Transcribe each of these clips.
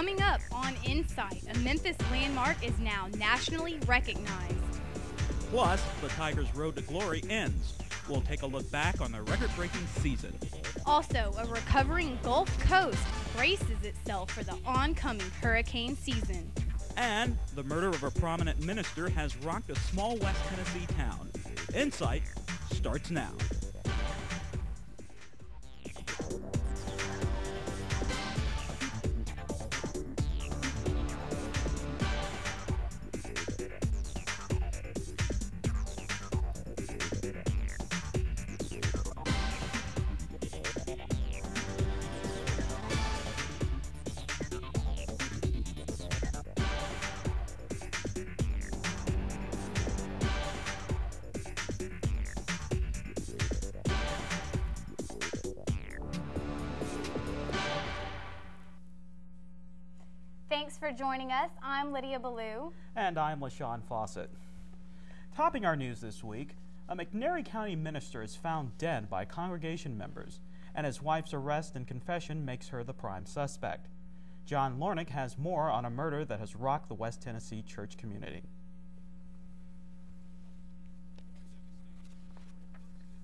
Coming up on Insight, a Memphis landmark is now nationally recognized. Plus, the Tigers' road to glory ends. We'll take a look back on the record-breaking season. Also, a recovering Gulf Coast braces itself for the oncoming hurricane season. And the murder of a prominent minister has rocked a small West Tennessee town. Insight starts now. Thanks for joining us. I'm Lydia Ballou. And I'm LaShawn Fossett. Topping our news this week, a McNairy County minister is found dead by congregation members, and his wife's arrest and confession makes her the prime suspect. John Lornick has more on a murder that has rocked the West Tennessee church community.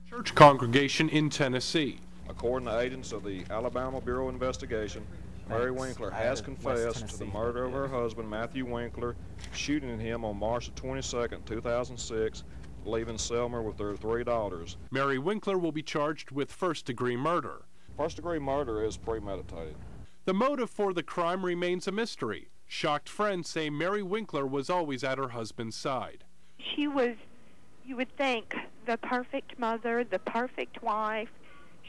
Church congregation in Tennessee. According to agents of the Alabama Bureau of Investigation, Mary Winkler has confessed to the murder of her husband, Matthew Winkler, shooting him on March 22, 2006, leaving Selmer with their 3 daughters. Mary Winkler will be charged with first-degree murder. First-degree murder is premeditated. The motive for the crime remains a mystery. Shocked friends say Mary Winkler was always at her husband's side. She was, you would think, the perfect mother, the perfect wife.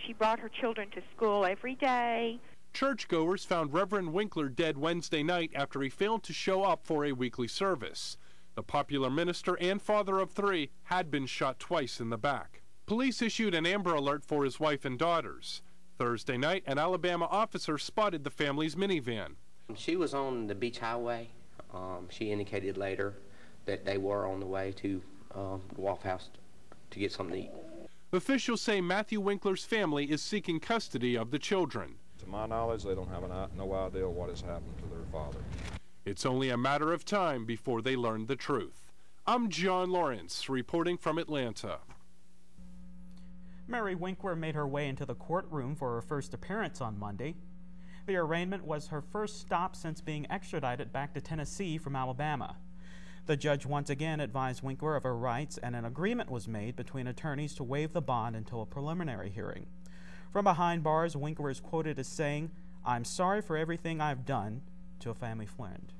She brought her children to school every day. Churchgoers found Reverend Winkler dead Wednesday night after he failed to show up for a weekly service. The popular minister and father of 3 had been shot twice in the back. Police issued an Amber Alert for his wife and daughters. Thursday night, an Alabama officer spotted the family's minivan. She was on the beach highway. She indicated later that they were on the way to the Waffle House to get something to eat. Officials say Matthew Winkler's family is seeking custody of the children. To my knowledge, they don't have no idea what has happened to their father. It's only a matter of time before they learn the truth. I'm John Lawrence, reporting from Atlanta. Mary Winkler made her way into the courtroom for her first appearance on Monday. The arraignment was her first stop since being extradited back to Tennessee from Alabama. The judge once again advised Winkler of her rights, and an agreement was made between attorneys to waive the bond until a preliminary hearing. From behind bars, Winkler is quoted as saying, "I'm sorry for everything I've done," to a family friend.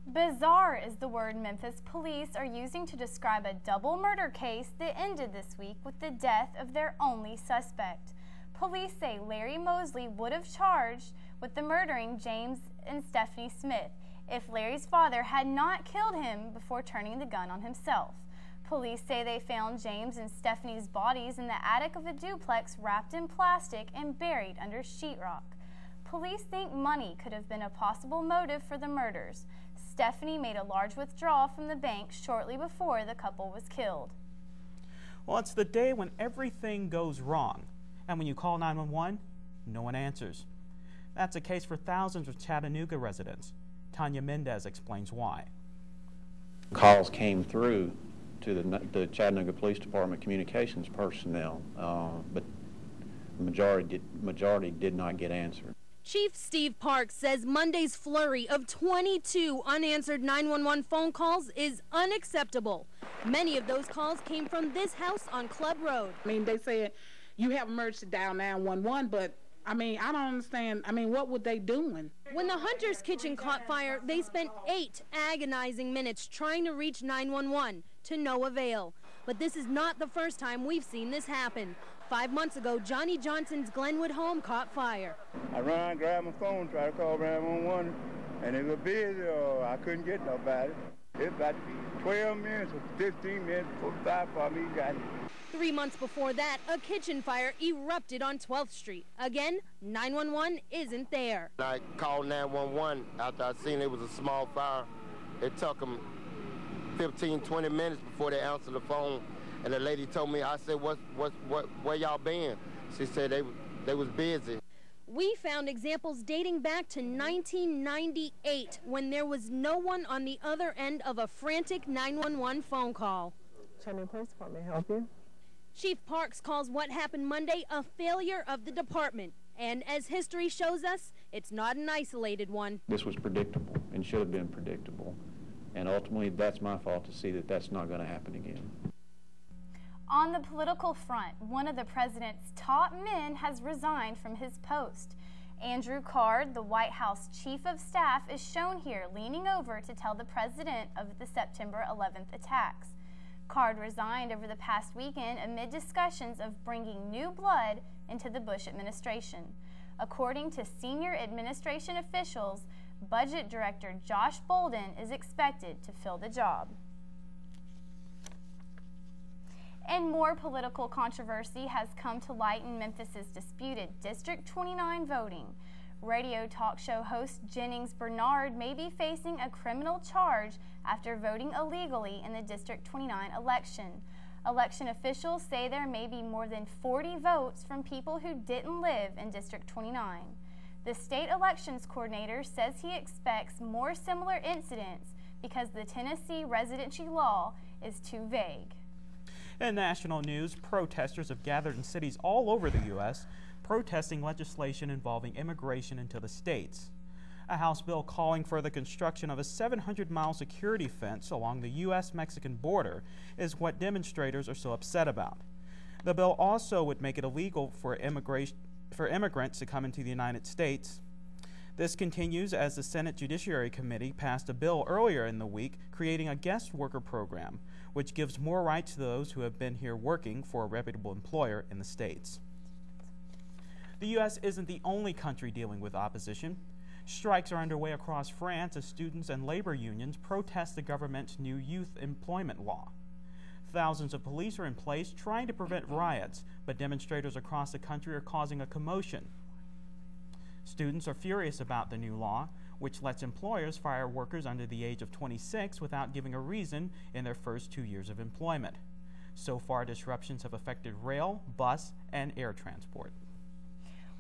Bizarre is the word Memphis police are using to describe a double murder case that ended this week with the death of their only suspect. Police say Larry Mosley would have charged with the murdering James and Stephanie Smith if Larry's father had not killed him before turning the gun on himself. Police say they found James and Stephanie's bodies in the attic of a duplex wrapped in plastic and buried under sheetrock. Police think money could have been a possible motive for the murders. Stephanie made a large withdrawal from the bank shortly before the couple was killed. Well, it's the day when everything goes wrong, and when you call 911, no one answers. That's a case for thousands of Chattanooga residents. Tanya Mendez explains why. Calls came through to the Chattanooga Police Department communications personnel, but the majority did not get answered. Chief Steve Parks says Monday's flurry of 22 unanswered 911 phone calls is unacceptable. Many of those calls came from this house on Club Road. I mean, they said you have emergency dial 911, but I mean, I don't understand. I mean, what were they doing? When the Hunter's Kitchen caught fire, they spent 8 agonizing minutes trying to reach 911 to no avail. But this is not the first time we've seen this happen. 5 months ago, Johnny Johnson's Glenwood home caught fire. I ran, grabbed my phone, tried to call 911, and it was busy, or I couldn't get nobody. It was about 12 minutes or 15 minutes, 45 for me, got it. 3 months before that, a kitchen fire erupted on 12th Street. Again, 911 isn't there. I called 911 after I seen it was a small fire. It took them 15, 20 minutes before they answered the phone. And the lady told me, I said, where y'all been? She said they was busy. We found examples dating back to 1998 when there was no one on the other end of a frantic 911 phone call. Chattanooga Police Department, help you? Chief Parks calls what happened Monday a failure of the department. And as history shows us, it's not an isolated one. This was predictable and should have been predictable. And ultimately, that's my fault to see that that's not going to happen again. On the political front, one of the president's top men has resigned from his post. Andrew Card, the White House chief of staff, is shown here leaning over to tell the president of the September 11th attacks. Card resigned over the past weekend amid discussions of bringing new blood into the Bush administration. According to senior administration officials, Budget Director Josh Bolden is expected to fill the job. And more political controversy has come to light in Memphis's disputed District 29 voting. Radio talk show host Jennings Bernard may be facing a criminal charge after voting illegally in the District 29 election. Election officials say there may be more than 40 votes from people who didn't live in District 29. The state elections coordinator says he expects more similar incidents because the Tennessee residency law is too vague. In national news, protesters have gathered in cities all over the U.S. protesting legislation involving immigration into the states. A House bill calling for the construction of a 700-mile security fence along the U.S.-Mexican border is what demonstrators are so upset about. The bill also would make it illegal for immigrants to come into the United States. This continues as the Senate Judiciary Committee passed a bill earlier in the week creating a guest worker program, which gives more rights to those who have been here working for a reputable employer in the states. The U.S. isn't the only country dealing with opposition. Strikes are underway across France as students and labor unions protest the government's new youth employment law. Thousands of police are in place trying to prevent riots, but demonstrators across the country are causing a commotion. Students are furious about the new law, which lets employers fire workers under the age of 26 without giving a reason in their first 2 years of employment. So far, disruptions have affected rail, bus, and air transport.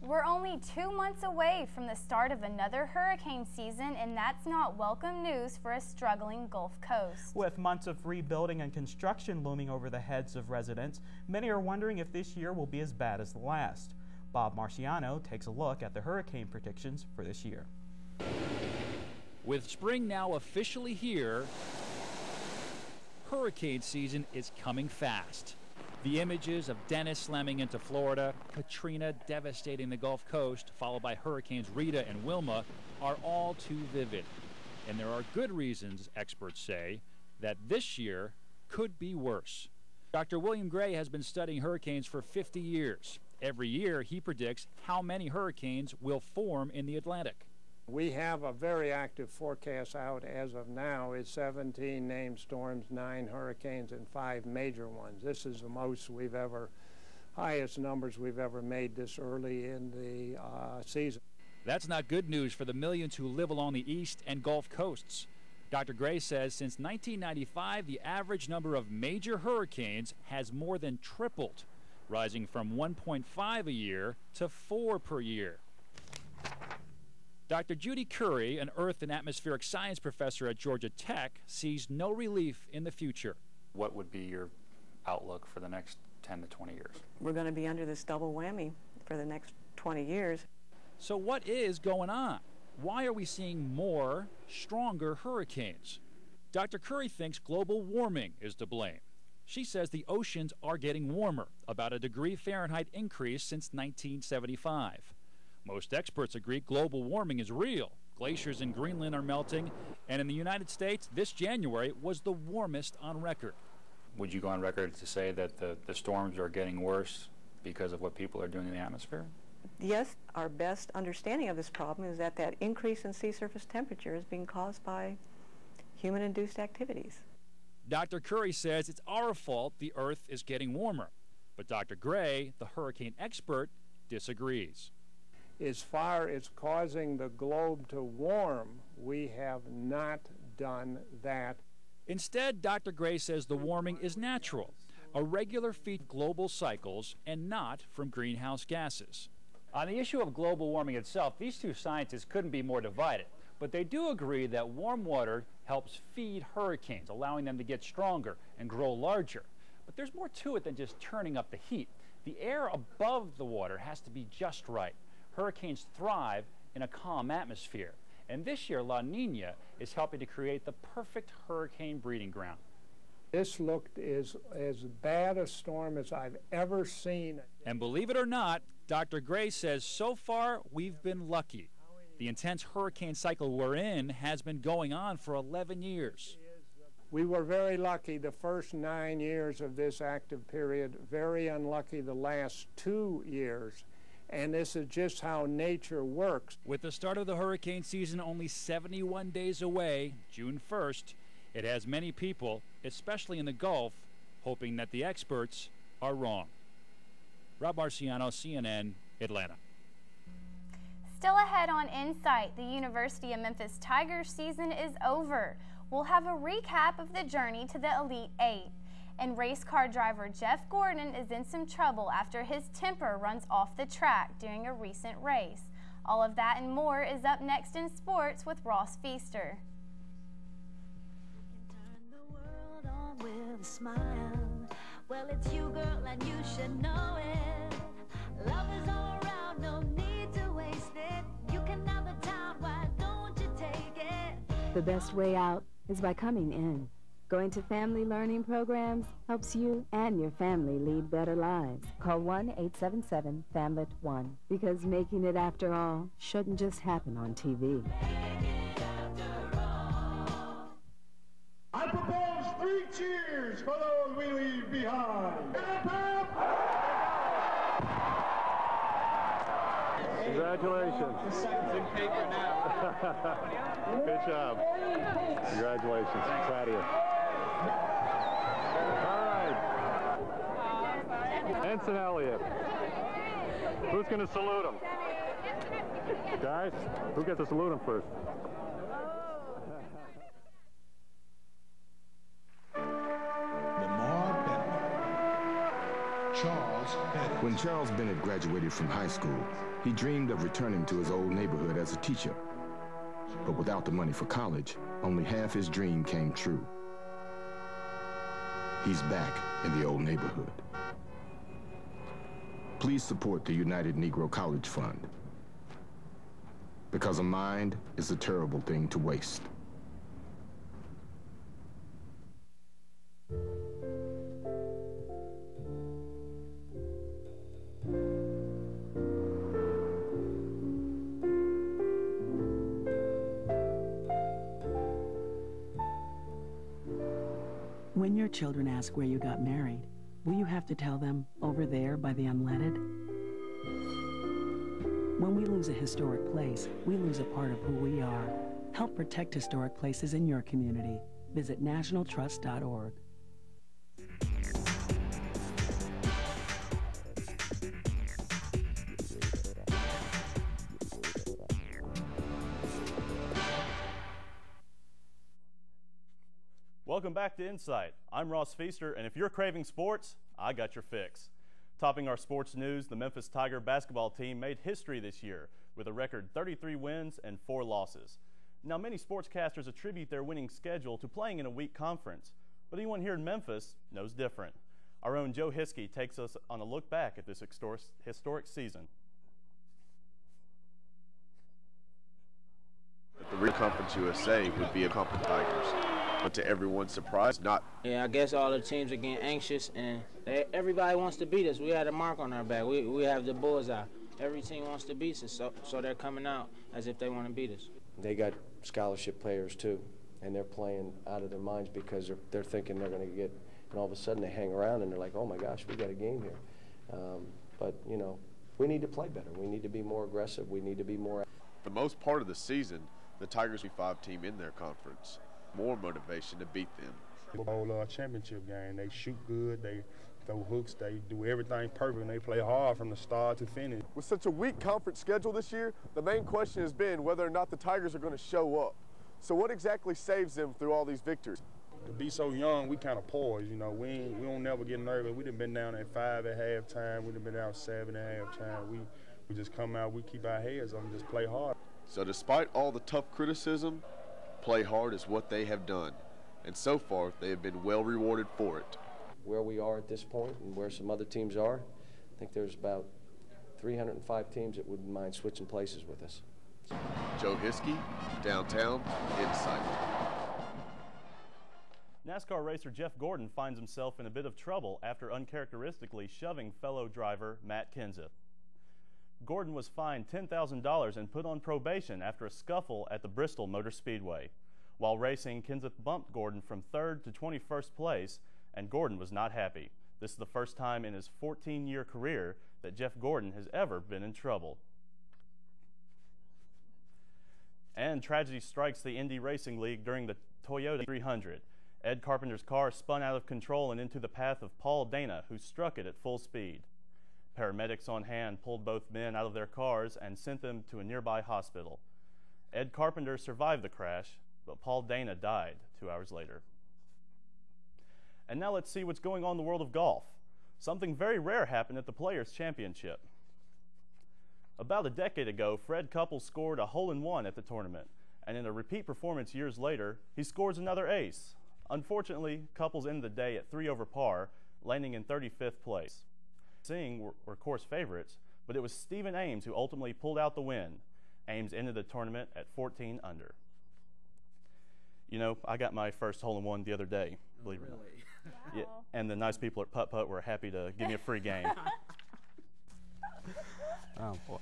We're only 2 months away from the start of another hurricane season, and that's not welcome news for a struggling Gulf Coast. With months of rebuilding and construction looming over the heads of residents, many are wondering if this year will be as bad as the last. Bob Marciano takes a look at the hurricane predictions for this year. With spring now officially here, hurricane season is coming fast. The images of Dennis slamming into Florida, Katrina devastating the Gulf Coast, followed by Hurricanes Rita and Wilma, are all too vivid. And there are good reasons, experts say, that this year could be worse. Dr. William Gray has been studying hurricanes for 50 years. Every year, he predicts how many hurricanes will form in the Atlantic. We have a very active forecast out as of now. It's 17 named storms, 9 hurricanes, and 5 major ones. This is the most we've ever, highest numbers we've ever made this early in the season. That's not good news for the millions who live along the east and Gulf coasts. Dr. Gray says since 1995, the average number of major hurricanes has more than tripled, rising from 1.5 a year to 4 per year. Dr. Judy Curry, an Earth and Atmospheric Science professor at Georgia Tech, sees no relief in the future. What would be your outlook for the next 10 to 20 years? We're going to be under this double whammy for the next 20 years. So what is going on? Why are we seeing more, stronger hurricanes? Dr. Curry thinks global warming is to blame. She says the oceans are getting warmer, about a degree Fahrenheit increase since 1975. Most experts agree global warming is real. Glaciers in Greenland are melting, and in the United States, this January was the warmest on record. Would you go on record to say that the storms are getting worse because of what people are doing in the atmosphere? Yes, our best understanding of this problem is that increase in sea surface temperature is being caused by human-induced activities. Dr. Curry says it's our fault the Earth is getting warmer. But Dr. Gray, the hurricane expert, disagrees. As far as causing the globe to warm, we have not done that. Instead, Dr. Gray says the warming is natural, a regular feat of global cycles and not from greenhouse gases. On the issue of global warming itself, these two scientists couldn't be more divided, but they do agree that warm water helps feed hurricanes, allowing them to get stronger and grow larger. But there's more to it than just turning up the heat. The air above the water has to be just right. Hurricanes thrive in a calm atmosphere, and this year La Nina is helping to create the perfect hurricane breeding ground. This looked as bad a storm as I've ever seen. And believe it or not, Dr. Gray says so far we've been lucky. The intense hurricane cycle we're in has been going on for 11 years. We were very lucky the first 9 years of this active period, very unlucky the last 2 years. And this is just how nature works. With the start of the hurricane season only 71 days away, June 1st, it has many people, especially in the Gulf, hoping that the experts are wrong. Rob Marciano, CNN, Atlanta. Still ahead on Insight, the University of Memphis Tigers season is over. We'll have a recap of the journey to the Elite Eight. And race car driver Jeff Gordon is in some trouble after his temper runs off the track during a recent race. All of that and more is up next in sports with Ross Feaster. With a smile. Well, it's you, girl, and you should know it. Love is all around, no need to waste it. You can have the time, why don't you take it? The best way out is by coming in. Going to family learning programs helps you and your family lead better lives. Call 1-877-FAMLET-1 because making it after all shouldn't just happen on TV. I propose 3 cheers for those we leave behind. Congratulations. It's in paper now. Good job. Congratulations. Proud of you. All right. Ensign Elliott. Who's going to salute him? Guys, who gets to salute him first? When Charles Bennett graduated from high school, he dreamed of returning to his old neighborhood as a teacher. But without the money for college, only half his dream came true. He's back in the old neighborhood. Please support the United Negro College Fund, because a mind is a terrible thing to waste. When your children ask where you got married, will you have to tell them, over there by the unleaded? When we lose a historic place, we lose a part of who we are. Help protect historic places in your community. Visit nationaltrust.org. Welcome back to Insight. I'm Ross Feaster, and if you're craving sports, I got your fix. Topping our sports news, the Memphis Tiger basketball team made history this year with a record 33 wins and 4 losses. Now, many sportscasters attribute their winning schedule to playing in a weak conference, but anyone here in Memphis knows different. Our own Joe Hiskey takes us on a look back at this historic season. The real Conference USA would be a Conference Tigers. But to everyone's surprise, not. Yeah, I guess all the teams are getting anxious, and everybody wants to beat us. We had a mark on our back. We have the bullseye. Every team wants to beat us, so they're coming out as if they want to beat us. They got scholarship players, too, and they're playing out of their minds because they're thinking they're going to get, and all of a sudden they hang around and they're like, oh, my gosh, we got a game here. But, you know, we need to play better. We need to be more aggressive. We need to be more. For the most part of the season, the Tigers be 5 team in their conference. More motivation to beat them. Bowl championship game, they shoot good, they throw hooks, they do everything perfect, and they play hard from the start to finish. With such a weak conference schedule this year, the main question has been whether or not the Tigers are going to show up. So what exactly saves them through all these victories? To be so young, we kind of poised, you know. We don't never get nervous. We done been down at 5 at halftime. We done been down 7 at halftime. We just come out, we keep our heads on and just play hard. So despite all the tough criticism, play hard is what they have done. And so far, they have been well rewarded for it. Where we are at this point and where some other teams are, I think there's about 305 teams that wouldn't mind switching places with us. Joe Hiskey, Downtown Insight. NASCAR racer Jeff Gordon finds himself in a bit of trouble after uncharacteristically shoving fellow driver Matt Kenseth. Gordon was fined $10,000 and put on probation after a scuffle at the Bristol Motor Speedway. While racing, Kenseth bumped Gordon from 3rd to 21st place, and Gordon was not happy. This is the first time in his 14-year career that Jeff Gordon has ever been in trouble. And tragedy strikes the Indy Racing League during the Toyota 300. Ed Carpenter's car spun out of control and into the path of Paul Dana, who struck it at full speed. Paramedics on hand pulled both men out of their cars and sent them to a nearby hospital. Ed Carpenter survived the crash, but Paul Dana died 2 hours later. And now let's see what's going on in the world of golf. Something very rare happened at the Players' Championship. About a decade ago, Fred Couples scored a hole-in-one at the tournament, and in a repeat performance years later, he scores another ace. Unfortunately, Couples ended the day at 3 over par, landing in 35th place. Singh were course favorites, but it was Stephen Ames who ultimately pulled out the win. Ames ended the tournament at 14 under. You know, I got my first hole-in-one the other day, believe it or not. Wow. Yeah, and the nice people at Putt Putt were happy to give me a free game. Oh, boy.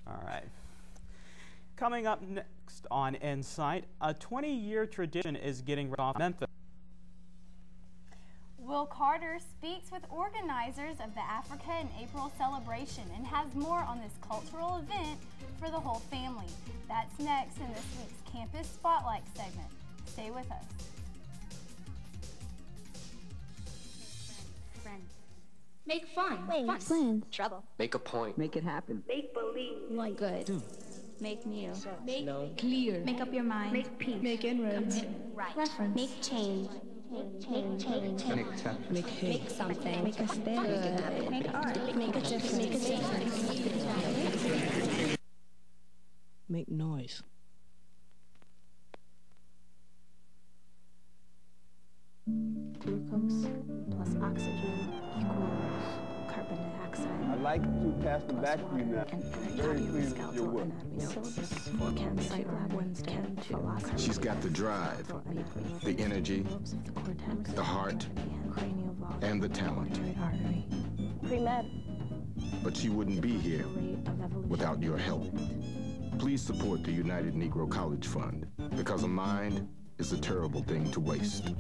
All right. Coming up next on Insight, a 20-year tradition is getting off Memphis. Will Carter speaks with organizers of the Africa in April celebration and has more on this cultural event for the whole family. That's next in this week's Campus Spotlight segment. Stay with us. Friend. Make fun. Wait, Fun. Trouble. Make a point. Make it happen. Make believe. Like good. Do. Make new. Make No. clear. Make up your mind. Make peace. Make inroads. Right. Reference. Make change. Make change. Make hate. Make something. Make a stand. Make art. Make a difference. Make a difference. Make noise. Glucose plus oxygen equals carbon dioxide. I'd like to pass them back to you now. Very pleased with your work. She's got the drive, the energy, the heart, and the talent. Pre-med. But she wouldn't be here without your help. Please support the United Negro College Fund, because a mind is a terrible thing to waste.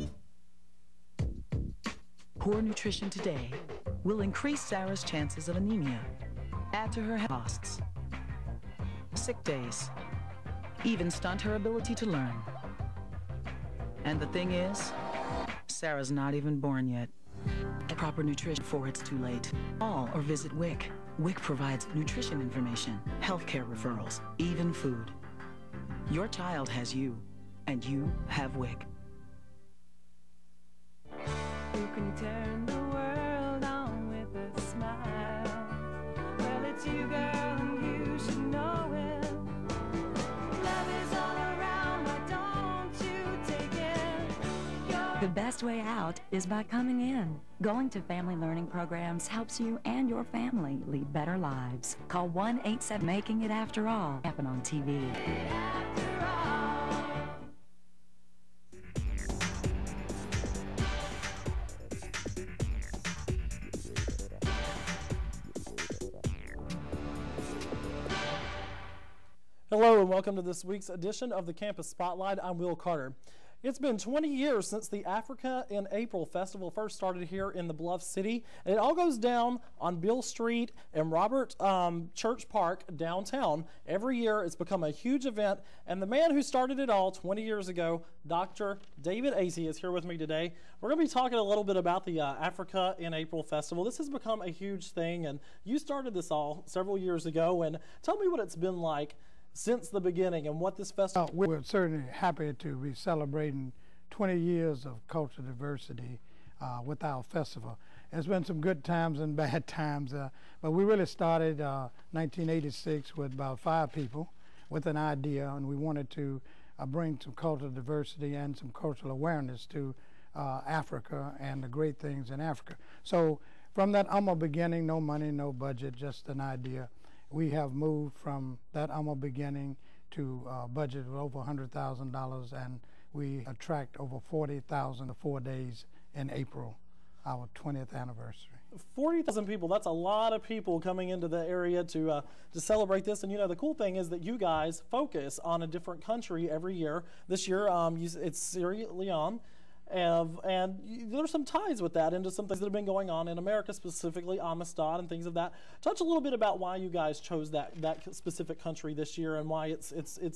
Poor nutrition today will increase Sarah's chances of anemia, add to her costs, sick days, even stunt her ability to learn. And the thing is, Sarah's not even born yet. Proper nutrition before it's too late. Call or visit WIC. WIC provides nutrition information, healthcare referrals, even food. Your child has you, and you have WIC. You can turn the world on with a smile. Well, it's you, girl, and you should know it. Love is all around, why don't you take it? The best way out is by coming in. Going to family learning programs helps you and your family lead better lives. Call 1-877 Making It After All. Happen on TV. Hello and welcome to this week's edition of the Campus Spotlight. I'm Will Carter. It's been 20 years since the Africa in April Festival first started here in the Bluff City, and it all goes down on Beale Street and Robert Church Park downtown. Every year it's become a huge event, and the man who started it all 20 years ago, Dr. David Azzi, is here with me today. We're going to be talking a little bit about the Africa in April Festival. This has become a huge thing, and you started this all several years ago, and tell me what it's been like since the beginning and what this festival... We're certainly happy to be celebrating 20 years of cultural diversity with our festival. It's been some good times and bad times, but we really started 1986 with about 5 people with an idea, and we wanted to bring some cultural diversity and some cultural awareness to Africa and the great things in Africa. So from that humble beginning, no money, no budget, just an idea, we have moved from that humble beginning to a budget of over $100,000, and we attract over 40,000 to 4 days in April, our 20th anniversary. 40,000 people, that's a lot of people coming into the area to celebrate this. And you know, the cool thing is that you guys focus on a different country every year. This year, it's Sierra Leone. And there's some ties with that into some things that have been going on in America, specifically Amistad and things of that. Touch a little bit about why you guys chose that specific country this year and why it's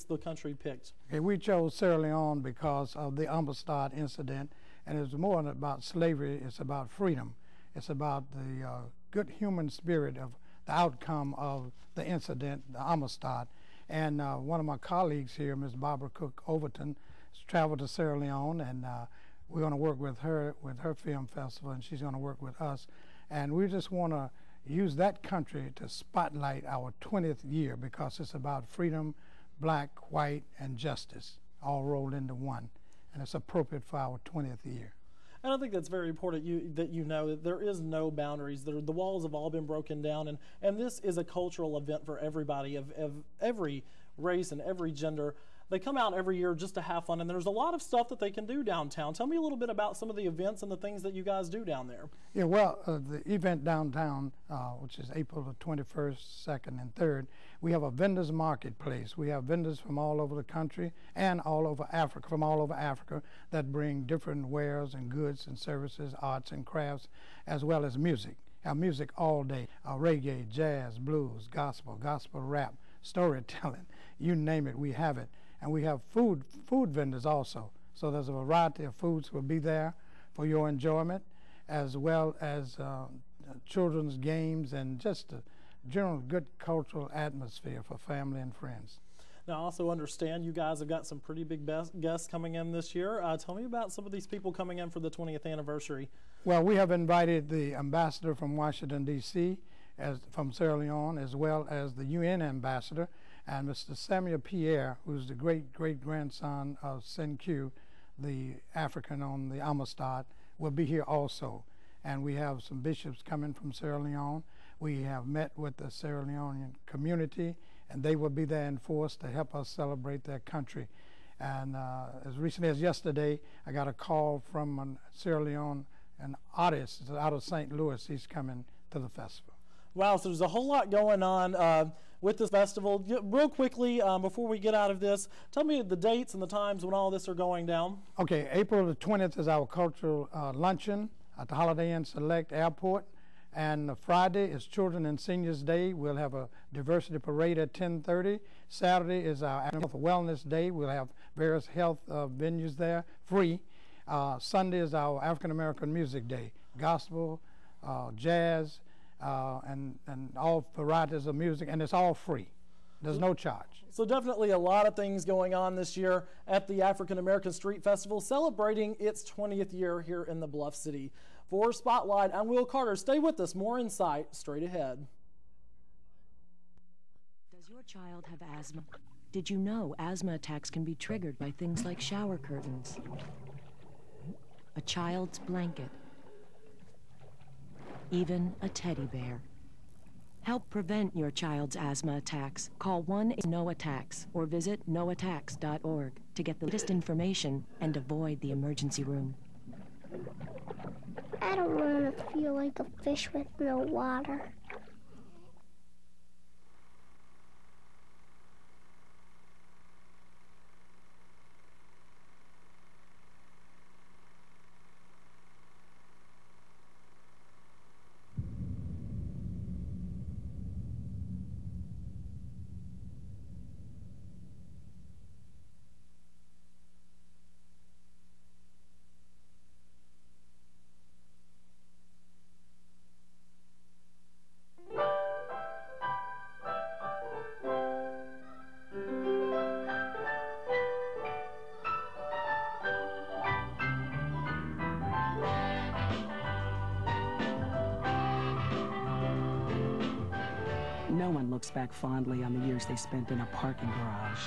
the country picked. Okay, we chose Sierra Leone because of the Amistad incident, and it's more than about slavery. It's about freedom. It's about the good human spirit of the outcome of the incident, the Amistad. And one of my colleagues here, Ms. Barbara Cook Overton, has traveled to Sierra Leone, and we're going to work with her film festival, and she's going to work with us. And we just want to use that country to spotlight our 20th year, because it's about freedom, black, white, and justice, all rolled into one. And it's appropriate for our 20th year. And I think that's very important that you know that there is no boundaries. The walls have all been broken down, and this is a cultural event for everybody of every race and every gender. They come out every year just to have fun, and there's a lot of stuff that they can do downtown. Tell me a little bit about some of the events and the things that you guys do down there. Yeah, well, the event downtown, which is April the 21st, 2nd, and 3rd, we have a vendors marketplace. We have vendors from all over the country and all over Africa, that bring different wares and goods and services, arts and crafts, as well as music. Our music all day, reggae, jazz, blues, gospel rap, storytelling, you name it, we have it. And we have food vendors also. So there's a variety of foods will be there for your enjoyment, as well as children's games and just a general good cultural atmosphere for family and friends. Now, I also understand you guys have got some pretty big guests coming in this year. Tell me about some of these people coming in for the 20th anniversary. Well, we have invited the ambassador from Washington, D.C., from Sierra Leone, as well as the UN ambassador, and Mr. Samuel Pierre, who's the great-great-grandson of Senku, the African on the Amistad, will be here also. And we have some bishops coming from Sierra Leone. We have met with the Sierra Leonean community, and they will be there in force to help us celebrate their country. And as recently as yesterday, I got a call from Sierra Leone, an artist out of St. Louis. He's coming to the festival. Wow, so there's a whole lot going on with this festival. Real quickly, before we get out of this, tell me the dates and the times when all this are going down. Okay, April the 20th is our cultural luncheon at the Holiday Inn Select Airport. And Friday is Children and Seniors Day. We'll have a diversity parade at 10:30. Saturday is our Health Wellness Day. We'll have various health venues there, free. Sunday is our African American Music Day, gospel, jazz, and all varieties of music, and it's all free. There's no charge. So definitely a lot of things going on this year at the African American Street Festival, celebrating its 20th year here in the Bluff City. For Spotlight, I'm Will Carter. Stay with us. More insight straight ahead. Does your child have asthma? Did you know asthma attacks can be triggered by things like shower curtains, a child's blanket, even a teddy bear? Help prevent your child's asthma attacks. Call 1-NO-ATTACKS or visit noattacks.org to get the latest information and avoid the emergency room. I don't want to feel like a fish with no water. No one looks back fondly on the years they spent in a parking garage.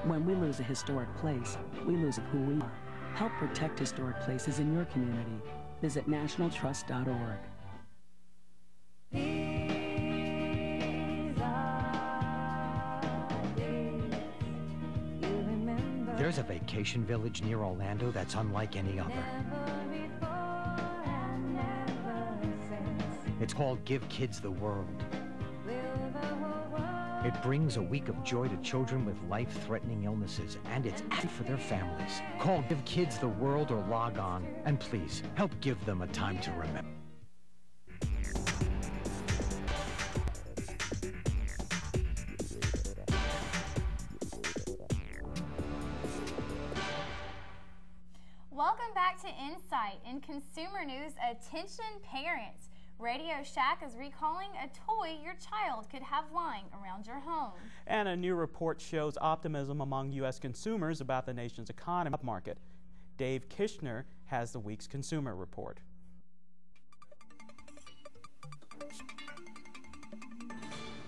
When we lose a historic place, we lose who we are. Help protect historic places in your community. Visit nationaltrust.org. There's a vacation village near Orlando that's unlike any other. It's called Give Kids the World. It brings a week of joy to children with life-threatening illnesses, and it's added for their families. Call Give Kids the World or log on, and please, help give them a time to remember. Welcome back to Insight. In consumer news, attention parents. Radio Shack is recalling a toy your child could have lying around your home. And a new report shows optimism among U.S. consumers about the nation's economy market. Dave Kishner has the week's consumer report.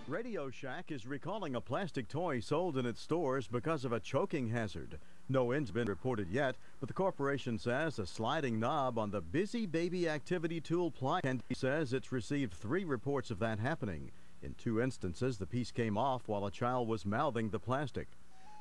Radio Shack is recalling a plastic toy sold in its stores because of a choking hazard. No end's been reported yet, but the corporation says a sliding knob on the Busy Baby Activity Tool plier says it's received 3 reports of that happening. In 2 instances, the piece came off while a child was mouthing the plastic.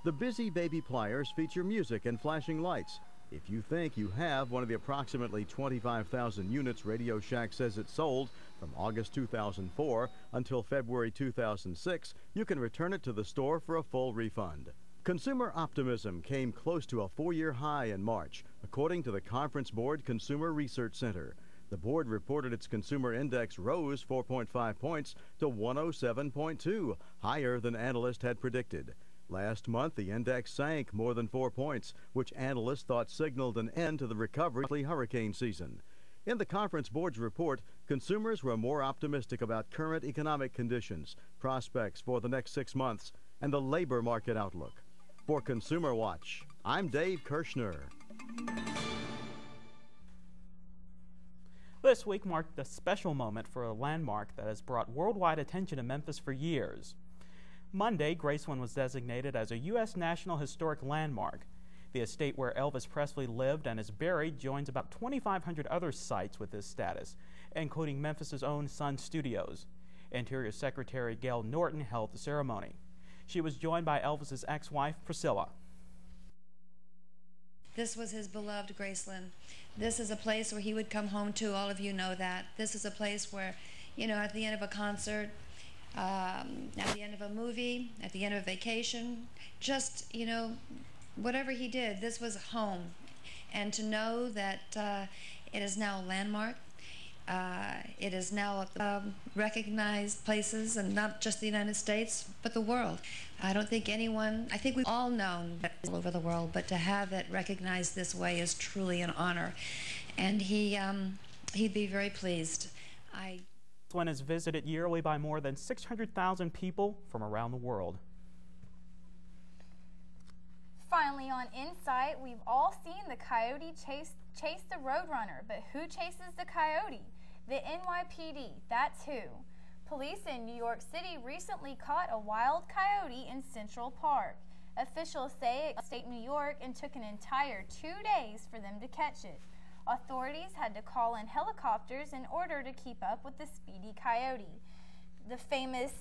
The Busy Baby pliers feature music and flashing lights. If you think you have one of the approximately 25,000 units Radio Shack says it sold from August 2004 until February 2006, you can return it to the store for a full refund. Consumer optimism came close to a 4-year high in March, according to the Conference Board Consumer Research Center. The board reported its consumer index rose 4.5 points to 107.2, higher than analysts had predicted. Last month, the index sank more than 4 points, which analysts thought signaled an end to the recovery hurricane season. In the Conference Board's report, consumers were more optimistic about current economic conditions, prospects for the next 6 months, and the labor market outlook. For Consumer Watch, I'm Dave Kirshner. This week marked a special moment for a landmark that has brought worldwide attention to Memphis for years. Monday, Graceland was designated as a U.S. National Historic Landmark. The estate where Elvis Presley lived and is buried joins about 2,500 other sites with this status, including Memphis's own Sun Studios. Interior Secretary Gail Norton held the ceremony. She was joined by Elvis's ex-wife, Priscilla. This was his beloved Graceland. This is a place where he would come home to. All of you know that. This is a place where, you know, at the end of a concert, at the end of a movie, at the end of a vacation, just, you know, whatever he did, this was home. And to know that it is now a landmark, it is now recognized places, and not just the United States, but the world. I don't think anyone, I think we've all known that all over the world, but to have it recognized this way is truly an honor. And he'd be very pleased. One is visited yearly by more than 600,000 people from around the world. Finally, on Insight, we've all seen the coyote chase the roadrunner, but who chases the coyote? The NYPD, that's who. Police in New York City recently caught a wild coyote in Central Park. Officials say it escaped New York and took an entire 2 days for them to catch it. Authorities had to call in helicopters in order to keep up with the speedy coyote. The famous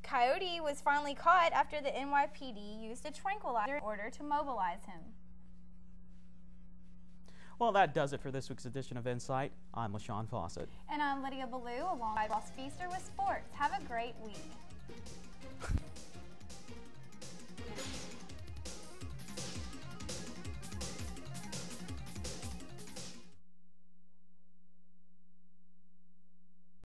coyote was finally caught after the NYPD used a tranquilizer in order to mobilize him. Well, that does it for this week's edition of Insight. I'm LaShawn Fossett. And I'm Lydia Ballou, alongside Ross Feaster with sports. Have a great week.